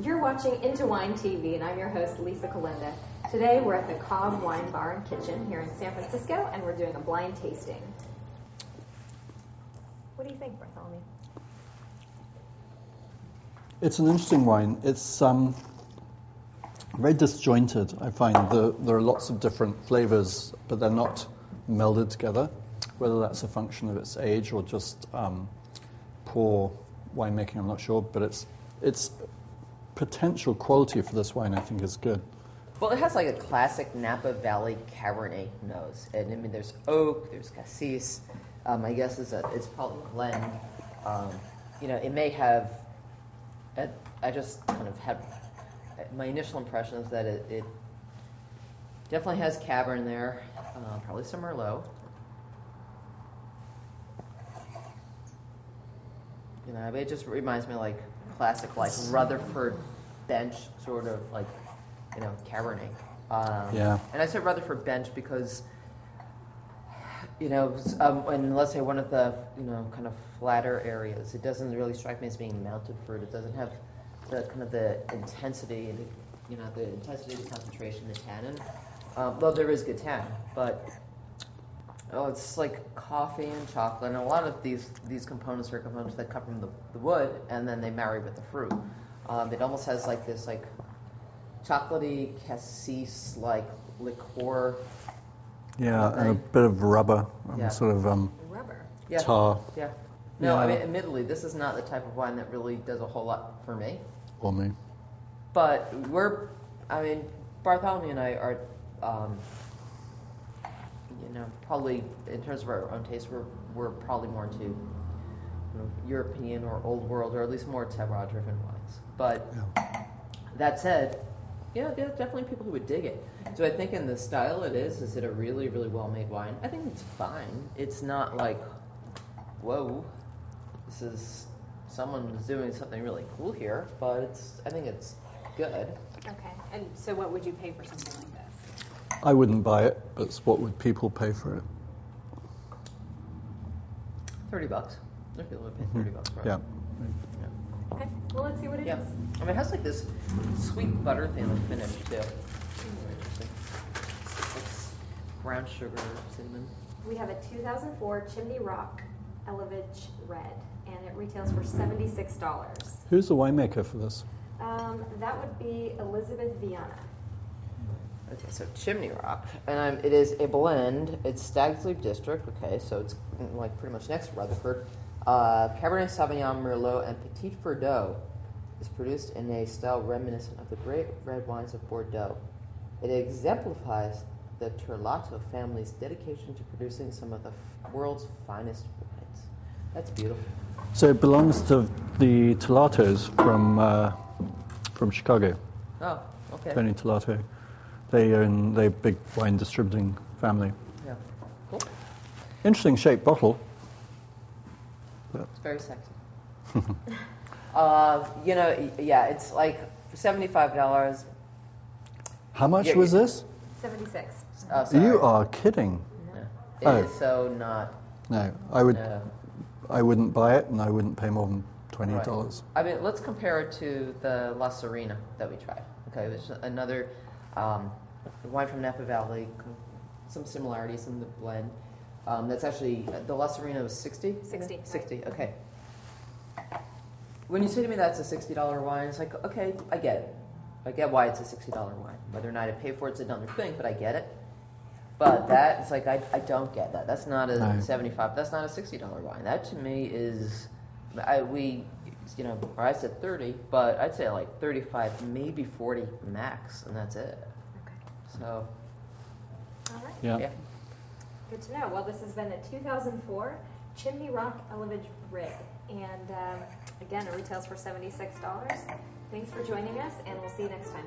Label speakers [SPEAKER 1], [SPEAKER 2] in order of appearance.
[SPEAKER 1] You're watching IntoWineTV, and I'm your host, Lisa Kolenda. Today, we're at the Cobb Wine Bar and Kitchen here in San Francisco, and we're doing a blind tasting. What do you think, Bartholomew?
[SPEAKER 2] It's an interesting wine. It's very disjointed, I find. There are lots of different flavors, but they're not melded together, whether that's a function of its age or just poor winemaking, I'm not sure, but its potential quality for this wine, I think, is good.
[SPEAKER 3] Well, it has like a classic Napa Valley Cabernet nose. And I mean, there's oak, there's cassis. I guess it's probably a blend. It may have. I just kind of had my initial impression is that it definitely has Cabernet in there, probably some Merlot. It just reminds me of like classic, like Rutherford bench sort of like, Cabernet.
[SPEAKER 2] Yeah.
[SPEAKER 3] And I said Rutherford bench because, and let's say one of the, kind of flatter areas, it doesn't really strike me as being mounted fruit. It doesn't have the kind of the intensity, the intensity of the concentration, the tannin. Though there is good tannin, but it's like coffee and chocolate, and a lot of these components are components that come from the wood, and then they marry with the fruit. It almost has like this like chocolatey cassis like liqueur.
[SPEAKER 2] Yeah, and a bit of rubber, sort of
[SPEAKER 1] Rubber.
[SPEAKER 2] tar.
[SPEAKER 3] Yeah. No, I mean, admittedly, this is not the type of wine that really does a whole lot for me.
[SPEAKER 2] Or me.
[SPEAKER 3] But Bartholomew and I are, probably in terms of our own taste, we're probably more into European or old world, or at least more terroir-driven wines. But that said, there are definitely people who would dig it. So I think in the style is it a really, really well-made wine? I think it's fine. It's not like, whoa, this is someone who's doing something really cool here, but I think it's good.
[SPEAKER 1] Okay, and so what would you pay for something like this?
[SPEAKER 2] I wouldn't buy it, but what would people pay for it?
[SPEAKER 3] $30. If people would pay $30 for it.
[SPEAKER 2] Yeah.
[SPEAKER 1] Okay, well, let's see what it is.
[SPEAKER 3] I mean, it has like this sweet butter thing on the finish too. It's brown sugar, cinnamon.
[SPEAKER 1] We have a 2004 Chimney Rock Elevage Red, and it retails for $76.
[SPEAKER 2] Who's the winemaker for this?
[SPEAKER 1] That would be Elizabeth Vianna.
[SPEAKER 3] Okay, so Chimney Rock, and it is a blend. It's Stag's Leap District. Okay, so it's like pretty much next to Rutherford. Cabernet Sauvignon, Merlot, and Petit Verdot is produced in a style reminiscent of the great red wines of Bordeaux. It exemplifies the Terlato family's dedication to producing some of the world's finest wines. That's beautiful.
[SPEAKER 2] So it belongs to the Terlatos from Chicago.
[SPEAKER 3] Oh, okay.
[SPEAKER 2] Tony Terlato. They're a big wine distributing family.
[SPEAKER 3] Yeah, cool.
[SPEAKER 2] Interesting shaped bottle.
[SPEAKER 3] It's very sexy. It's like $75.
[SPEAKER 2] How much was this?
[SPEAKER 1] 76.
[SPEAKER 3] Oh, sorry.
[SPEAKER 2] You are kidding.
[SPEAKER 3] No. It is so not.
[SPEAKER 2] No, I wouldn't buy it, and I wouldn't pay more than $20.
[SPEAKER 3] Right. I mean, let's compare it to the La Serena that we tried. Okay, which is another wine from Napa Valley. Some similarities in the blend. That's actually, the La Serena was 60?
[SPEAKER 1] 60.
[SPEAKER 3] 60, okay. When you say to me that's a $60 wine, it's like, okay, I get it. I get why it's a $60 wine. Whether or not I pay for it's another thing, but I get it. But that, it's like, I don't get that. That's not a $75, that's not a $60 wine. That to me is, I said 30, but I'd say like 35, maybe 40 max, and that's it.
[SPEAKER 1] Okay.
[SPEAKER 3] So.
[SPEAKER 1] All right.
[SPEAKER 2] Yeah.
[SPEAKER 1] Good to know. Well, this has been a 2004 Chimney Rock Elevage Red. And again, it retails for $76. Thanks for joining us, and we'll see you next time.